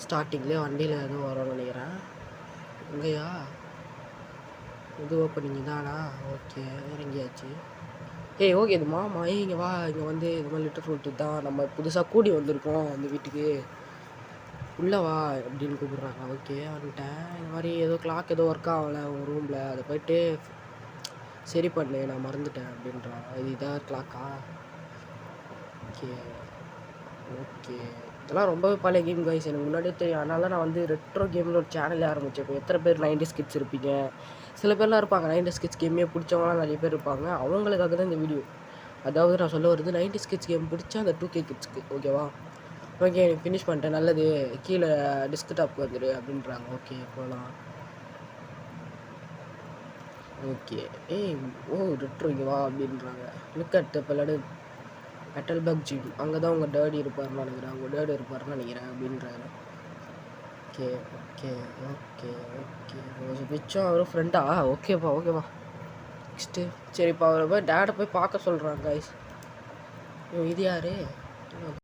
ஸ்டார்டிங்லேயே வண்டியில் எதுவும் வரும்னு நினைக்கிறேன். எங்கேயா இது ஓப்பனிங் தானா? ஓகே, இறங்கியாச்சு. ஏய் ஓகே, இது மாமா. இங்கே வா, இங்கே வந்து இது மாதிரி லிட்டர் ஃப்ரூட் தான் நம்ம புதுசாக கூடி வந்திருக்கோம் அந்த வீட்டுக்கு, உள்ளே வா அப்படின்னு கூப்பிட்றாங்க. ஓகே வந்துட்டேன். இந்த மாதிரி ஏதோ கிளாக் ஏதோ ஒர்க் ஆகலை உங்கள் ரூமில், அதை போய்ட்டு சரி பண்ணு, நான் மறந்துட்டேன் அப்படின்றாங்க. இது இதாக கிளாக்கா? ஓகே ஓகே, இதெல்லாம் ரொம்பவே பழைய கேம் கைஸ், எனக்கு முன்னாடியே தெரியும். அதனால நான் வந்து ரெட்ரோ கேம்னு ஒரு சேனலே ஆரம்பித்தேன். இப்போ எத்தனை பேர் 90s கிட்ஸ் இருப்பீங்க, சில பேர்லாம் இருப்பாங்க 90s கிட்ஸ் கேமே பிடிச்சவங்களாம் நிறைய பேர் இருப்பாங்க. அவங்களுக்காக தான் இந்த வீடியோ. அதாவது நான் சொல்ல வருது 90s கிட்ஸ் கேம் பிடிச்சா அந்த 2K கிட்ஸ்க்கு. ஓகேவா? ஓகே, ஃபினிஷ் பண்ணிட்டேன். நல்லது, கீழே டெஸ்க்டாப்க்கு வந்துடு அப்படின்றாங்க. ஓகே போகலாம். ஓகே, ஏய் ஓ ரெட்ரோ இங்கே வா அப்படின்றாங்க. லுக் அட் பல்லடு மெட்டல் பக் ஜிம், அங்கே தான் உங்கள் டேடி இருப்பார்னு நினைக்கிறேன், உங்கள் டேடி இருப்பார்னு நினைக்கிறேன் அப்படின்றாரு. ஓகே ஓகே ஓகே ஓகே, மிச்சம் அவரும் ஃப்ரெண்டா? ஓகேப்பா ஓகேப்பா. நெக்ஸ்ட்டு சரிப்பா, அவரை போய் டேடை போய் பார்க்க சொல்கிறாங்க கைஸ். இது யார்?